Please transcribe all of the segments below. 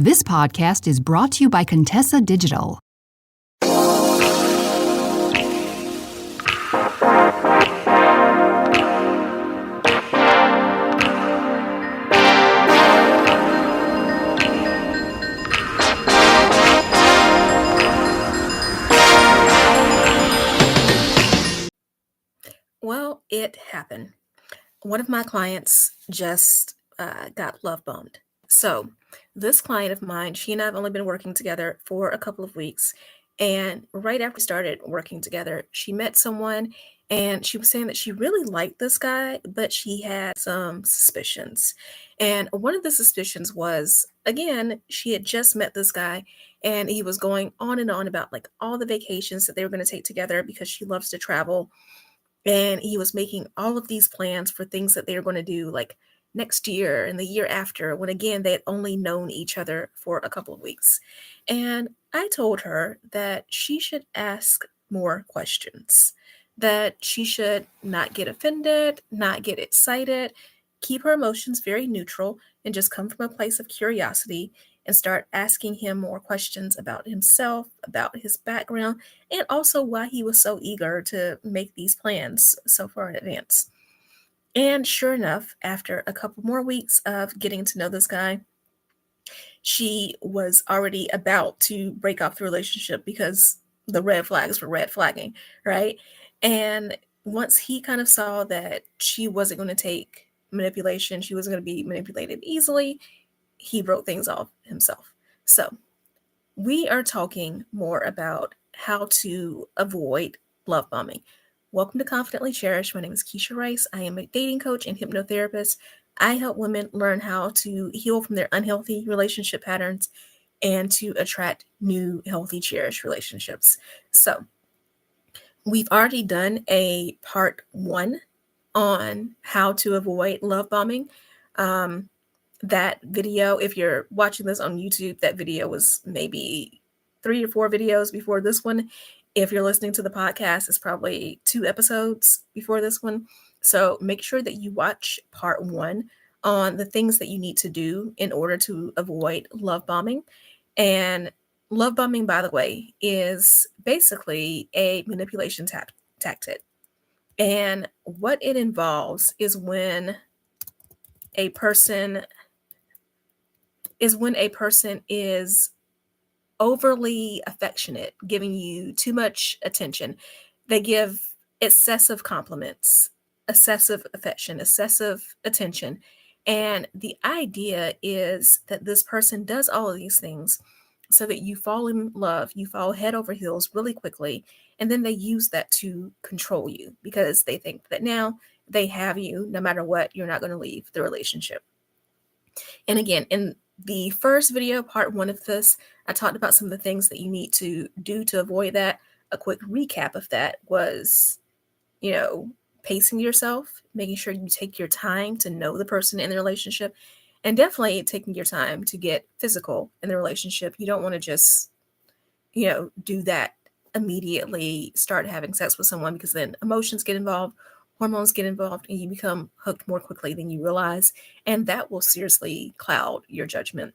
This podcast is brought to you by Contessa Digital. Well, it happened. One of my clients just got love bombed. So, this client of mine, she and I have only been working together for a couple of weeks. And right after we started working together, she met someone and she was saying that she really liked this guy, but she had some suspicions. And one of the suspicions was, again, she had just met this guy and he was going on and on about like all the vacations that they were going to take together because she loves to travel, and he was making all of these plans for things that they were going to do like next year and the year after, when again they had only known each other for a couple of weeks. And I told her that she should ask more questions, that she should not get offended, not get excited, keep her emotions very neutral, and just come from a place of curiosity and start asking him more questions about himself, about his background, and also why he was so eager to make these plans so far in advance. And sure enough, after a couple more weeks of getting to know this guy, she was already about to break off the relationship because the red flags were red flagging, right? And once he kind of saw that she wasn't going to take manipulation, she wasn't going to be manipulated easily, he wrote things off himself. So, we are talking more about how to avoid love bombing. Welcome to Confidently Cherished. My name is Keisha Rice. I am a dating coach and hypnotherapist. I help women learn how to heal from their unhealthy relationship patterns and to attract new, healthy, cherished relationships. So, we've already done a part 1 on how to avoid love bombing. That video, if you're watching this on YouTube, that video was maybe 3 or 4 videos before this one. If you're listening to the podcast, it's probably 2 episodes before this one. So make sure that you watch part 1 on the things that you need to do in order to avoid love bombing. And love bombing, by the way, is basically a manipulation tactic. And what it involves is when a person is overly affectionate, giving you too much attention. They give excessive compliments, excessive affection, excessive attention. And the idea is that this person does all of these things so that you fall in love, you fall head over heels really quickly, and then they use that to control you because they think that now they have you, no matter what, you're not going to leave the relationship. And again, in the first video, part 1 of this, I talked about some of the things that you need to do to avoid that. A quick recap of that was, pacing yourself, making sure you take your time to know the person in the relationship, and definitely taking your time to get physical in the relationship. You don't want to just, do that immediately, start having sex with someone, because then emotions get involved, hormones get involved, and you become hooked more quickly than you realize. And that will seriously cloud your judgment.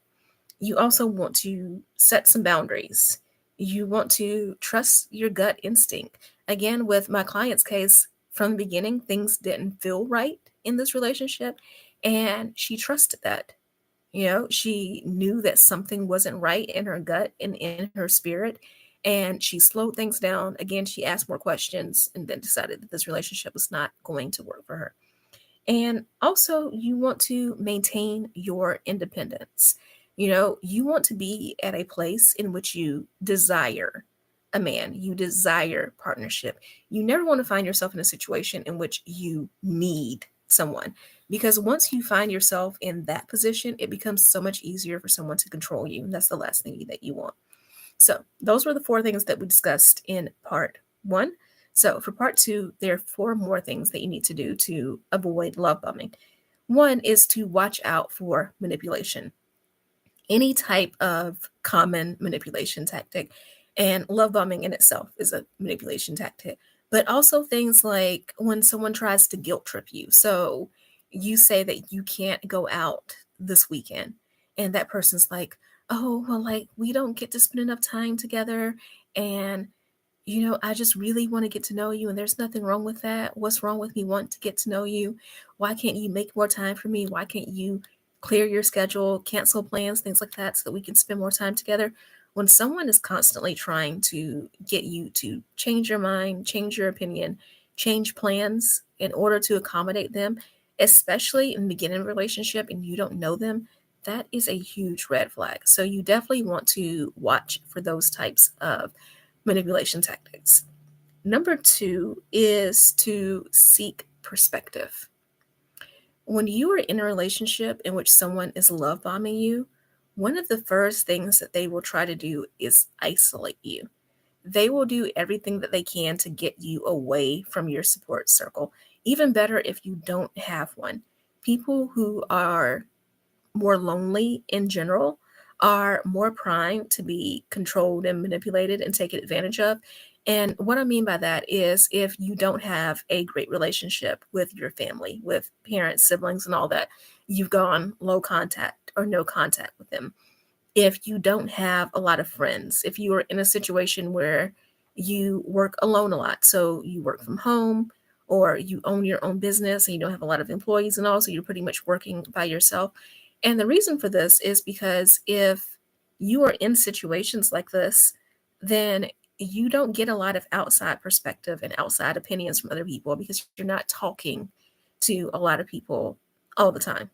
You also want to set some boundaries. You want to trust your gut instinct. Again, with my client's case, from the beginning, things didn't feel right in this relationship, and she trusted that. She knew that something wasn't right in her gut and in her spirit, and she slowed things down. Again, she asked more questions and then decided that this relationship was not going to work for her. And also, you want to maintain your independence. You want to be at a place in which you desire a man, you desire partnership. You never want to find yourself in a situation in which you need someone, because once you find yourself in that position, it becomes so much easier for someone to control you. And that's the last thing that you want. So those were the 4 things that we discussed in part 1. So for part 2, there are 4 more things that you need to do to avoid love bombing. One is to watch out for manipulation, any type of common manipulation tactic. And love bombing in itself is a manipulation tactic, but also things like when someone tries to guilt trip you. So you say that you can't go out this weekend, and that person's like, oh, well, like, we don't get to spend enough time together. And I just really want to get to know you, and there's nothing wrong with that. What's wrong with me wanting to get to know you? Why can't you make more time for me? Why can't you clear your schedule, cancel plans, things like that, so that we can spend more time together? When someone is constantly trying to get you to change your mind, change your opinion, change plans in order to accommodate them, especially in the beginning of a relationship and you don't know them, that is a huge red flag. So you definitely want to watch for those types of manipulation tactics. Number two is to seek perspective. When you are in a relationship in which someone is love bombing you, one of the first things that they will try to do is isolate you. They will do everything that they can to get you away from your support circle. Even better if you don't have one. People who are more lonely in general are more primed to be controlled and manipulated and taken advantage of. And what I mean by that is if you don't have a great relationship with your family, with parents, siblings, and all that, you've gone low contact or no contact with them. If you don't have a lot of friends, if you are in a situation where you work alone a lot, so you work from home or you own your own business and you don't have a lot of employees and all, so you're pretty much working by yourself. And the reason for this is because if you are in situations like this, then you don't get a lot of outside perspective and outside opinions from other people because you're not talking to a lot of people all the time.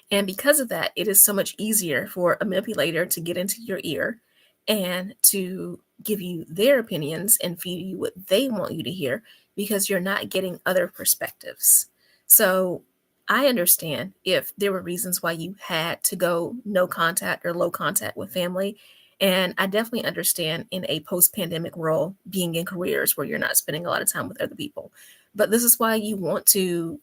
And because of that, it is so much easier for a manipulator to get into your ear and to give you their opinions and feed you what they want you to hear because you're not getting other perspectives. So I understand if there were reasons why you had to go no contact or low contact with family. And I definitely understand in a post pandemic world being in careers where you're not spending a lot of time with other people. But this is why you want to,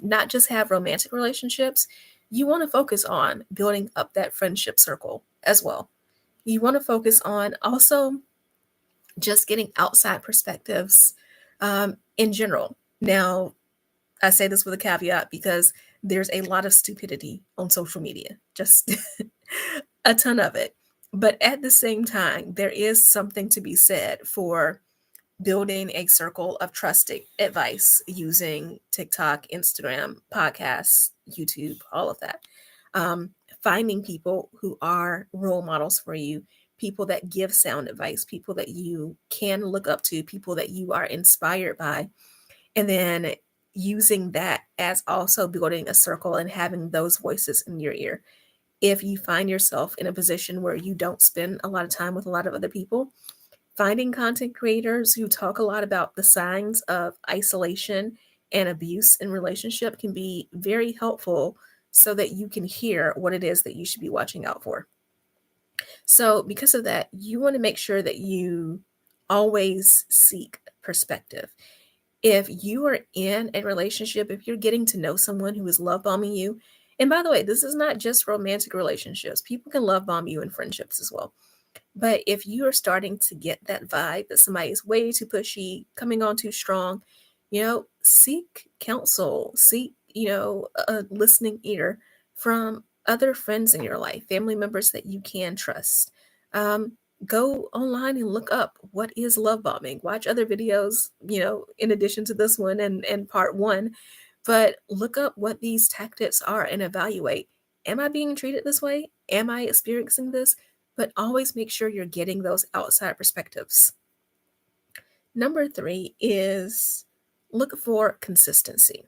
not just have romantic relationships, you want to focus on building up that friendship circle as well. You want to focus on also just getting outside perspectives in general. Now, I say this with a caveat because there's a lot of stupidity on social media, just a ton of it. But at the same time, there is something to be said for building a circle of trusted advice using TikTok, Instagram, podcasts, YouTube, all of that. Um, Finding people who are role models for you, people that give sound advice, people that you can look up to, people that you are inspired by, and then using that as also building a circle and having those voices in your ear. If you find yourself in a position where you don't spend a lot of time with a lot of other people, finding content creators who talk a lot about the signs of isolation and abuse in relationship can be very helpful so that you can hear what it is that you should be watching out for. So, because of that, you want to make sure that you always seek perspective. If you are in a relationship, if you're getting to know someone who is love bombing you, and by the way, this is not just romantic relationships, people can love bomb you in friendships as well. But if you are starting to get that vibe that somebody is way too pushy, coming on too strong, seek counsel, seek, a listening ear from other friends in your life, family members that you can trust. Um, Go online and look up what is love bombing. Watch other videos, in addition to this one and part one, but look up what these tactics are and evaluate. Am I being treated this way? Am I experiencing this? But always make sure you're getting those outside perspectives. Number three is look for consistency.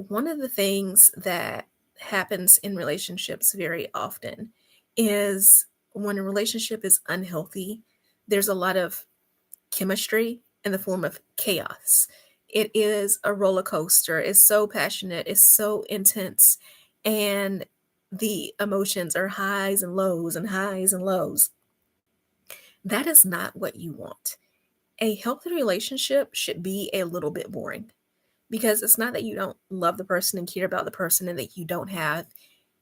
One of the things that happens in relationships very often is when a relationship is unhealthy, there's a lot of chemistry in the form of chaos. It is a roller coaster. It's so passionate, it's so intense, and the emotions are highs and lows and highs and lows. That is not what you want. A healthy relationship should be a little bit boring because it's not that you don't love the person and care about the person and that you don't have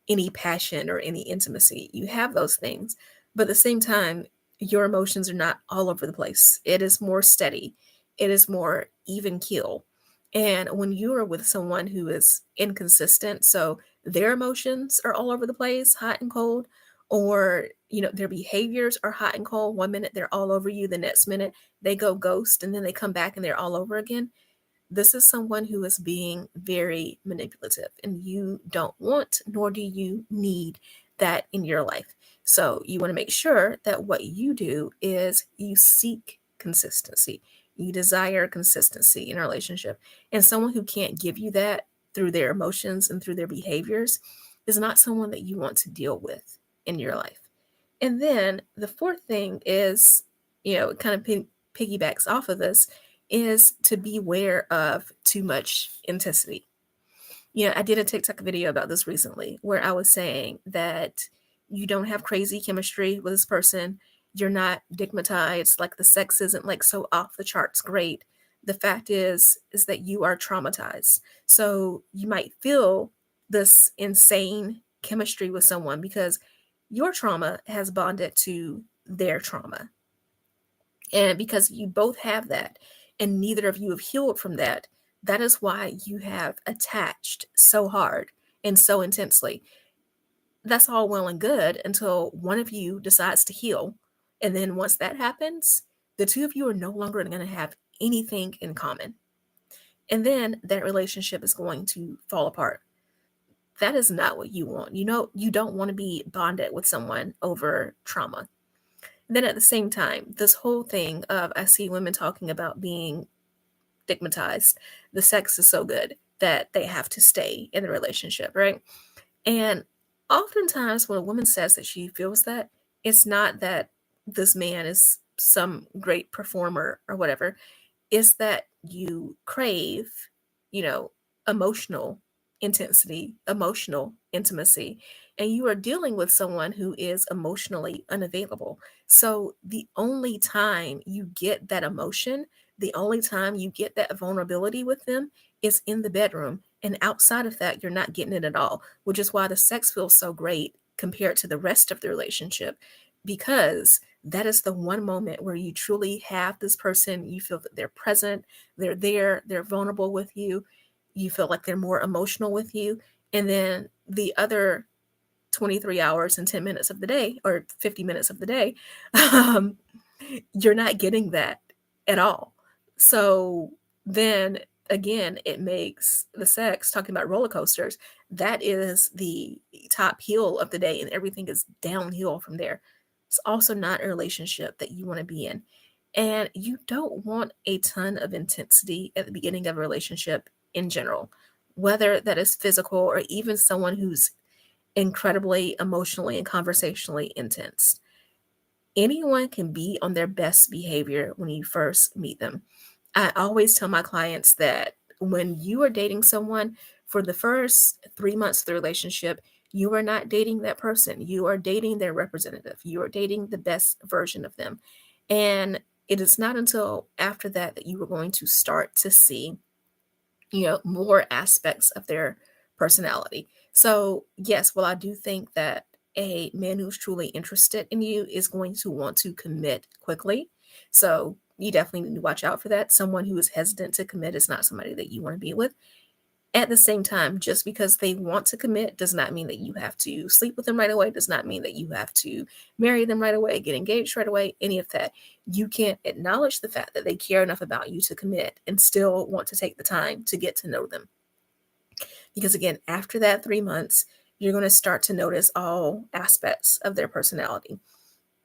any passion or any intimacy. You have those things, but at the same time, your emotions are not all over the place. It is more steady, it is more even keel. And when you are with someone who is inconsistent, so their emotions are all over the place, hot and cold, or their behaviors are hot and cold. One minute they're all over you, the next minute they go ghost, and then they come back and they're all over again. This is someone who is being very manipulative, and you don't want, nor do you need that in your life. So you want to make sure that what you do is you seek consistency. You desire consistency in a relationship. And someone who can't give you that through their emotions and through their behaviors is not someone that you want to deal with in your life. And then the fourth thing is, it kind of piggybacks off of this, is to beware of too much intensity. I did a TikTok video about this recently where I was saying that you don't have crazy chemistry with this person. You're not digmatized, like the sex isn't like so off the charts great. The fact is that you are traumatized. So you might feel this insane chemistry with someone because your trauma has bonded to their trauma. And because you both have that, and neither of you have healed from that, that is why you have attached so hard and so intensely. That's all well and good until one of you decides to heal. And then once that happens, the two of you are no longer going to have anything in common. And then that relationship is going to fall apart. That is not what you want. You don't want to be bonded with someone over trauma. Then at the same time, this whole thing of I see women talking about being stigmatized. The sex is so good that they have to stay in the relationship, right? And oftentimes when a woman says that she feels that, it's not that this man is some great performer or whatever, is that you crave, you know, emotional intensity, emotional intimacy, and you are dealing with someone who is emotionally unavailable. So the only time you get that emotion, the only time you get that vulnerability with them is in the bedroom. And outside of that, you're not getting it at all, which is why the sex feels so great compared to the rest of the relationship, because that is the one moment where you truly have this person. You feel that they're present, they're there, they're vulnerable with you. You feel like they're more emotional with you. And then the other 23 hours and 10 minutes of the day, or 50 minutes of the day, um, you're not getting that at all. So then again, it makes the sex, talking about roller coasters, that is the top hill of the day, and everything is downhill from there. It's also not a relationship that you want to be in. And you don't want a ton of intensity at the beginning of a relationship in general, whether that is physical or even someone who's incredibly emotionally and conversationally intense. Anyone can be on their best behavior when you first meet them. I always tell my clients that when you are dating someone for the first 3 months of the relationship, you are not dating that person. You are dating their representative. You are dating the best version of them. And it is not until after that that you are going to start to see more aspects of their personality. So, yes, well, I do think that a man who's truly interested in you is going to want to commit quickly. So, you definitely need to watch out for that. Someone who is hesitant to commit is not somebody that you want to be with. At the same time, just because they want to commit does not mean that you have to sleep with them right away, does not mean that you have to marry them right away, get engaged right away, any of that. You can acknowledge the fact that they care enough about you to commit and still want to take the time to get to know them. Because again, after that 3 months, you're going to start to notice all aspects of their personality.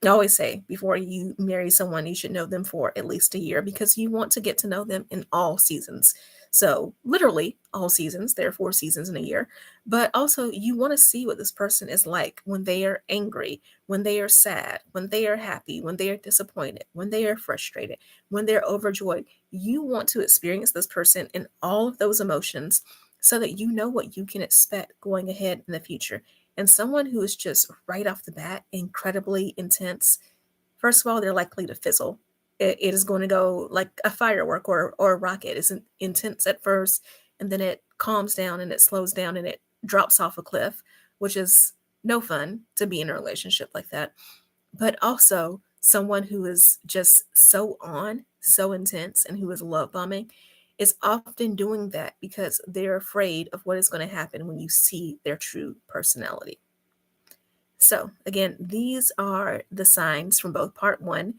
I always say before you marry someone, you should know them for at least a year because you want to get to know them in all seasons. So, literally, all seasons, there are 4 seasons in a year. But also, you want to see what this person is like when they are angry, when they are sad, when they are happy, when they are disappointed, when they are frustrated, when they're overjoyed. You want to experience this person in all of those emotions so that you know what you can expect going ahead in the future. And someone who is just right off the bat incredibly intense, first of all, they're likely to fizzle. It is going to go like a firework or a rocket. It's intense at first, and then it calms down and it slows down and it drops off a cliff, which is no fun to be in a relationship like that. But also someone who is just so intense, and who is love bombing is often doing that because they're afraid of what is going to happen when you see their true personality. So again, these are the signs from both part 1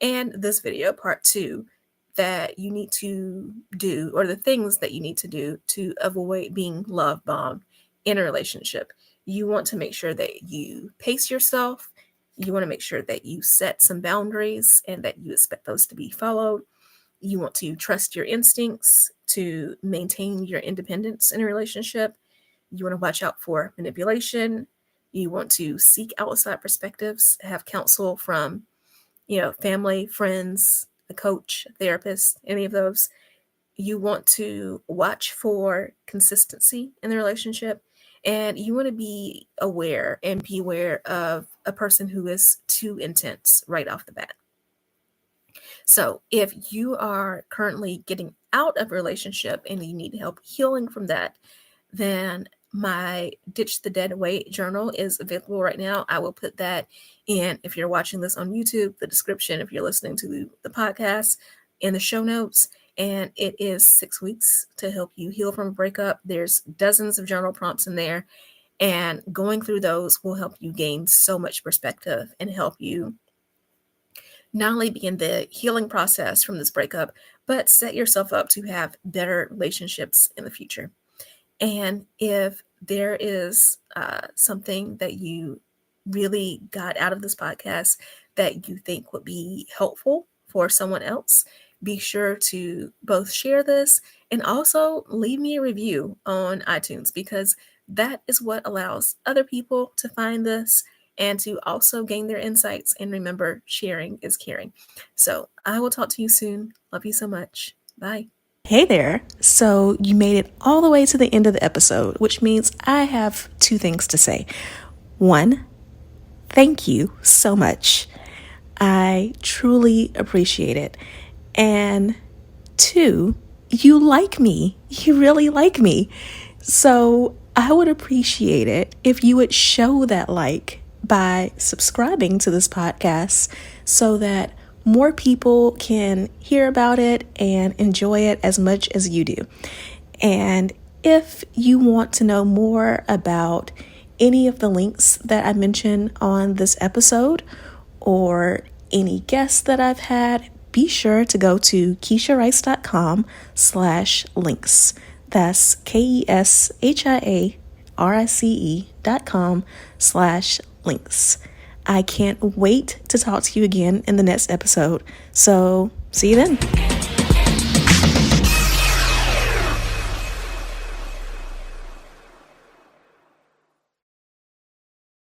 and this video, part 2, that you need to do, or the things that you need to do to avoid being love bombed in a relationship. You want to make sure that you pace yourself. You want to make sure that you set some boundaries and that you expect those to be followed. You want to trust your instincts to maintain your independence in a relationship. You want to watch out for manipulation. You want to seek outside perspectives, have counsel from, family, friends, a coach, therapist, any of those. You want to watch for consistency in the relationship. And you want to be aware and beware of a person who is too intense right off the bat. So if you are currently getting out of a relationship and you need help healing from that, then my Ditch the Dead Weight journal is available right now. I will put that in, if you're watching this on YouTube, the description, if you're listening to the podcast, in the show notes. And it is 6 weeks to help you heal from a breakup. There's dozens of journal prompts in there. And going through those will help you gain so much perspective and help you not only begin the healing process from this breakup, but set yourself up to have better relationships in the future. And if there is something that you really got out of this podcast that you think would be helpful for someone else, be sure to both share this and also leave me a review on iTunes, because that is what allows other people to find this and to also gain their insights. And remember, sharing is caring. So I will talk to you soon. Love you so much. Bye. Hey there. So you made it all the way to the end of the episode, which means I have 2 things to say. 1, thank you so much. I truly appreciate it. And 2, you like me. You really like me. So I would appreciate it if you would show that like by subscribing to this podcast so that more people can hear about it and enjoy it as much as you do. And if you want to know more about any of the links that I mentioned on this episode or any guests that I've had, be sure to go to KeishaRice.com/links. That's KeishaRice.com/links. I can't wait to talk to you again in the next episode. So see you then.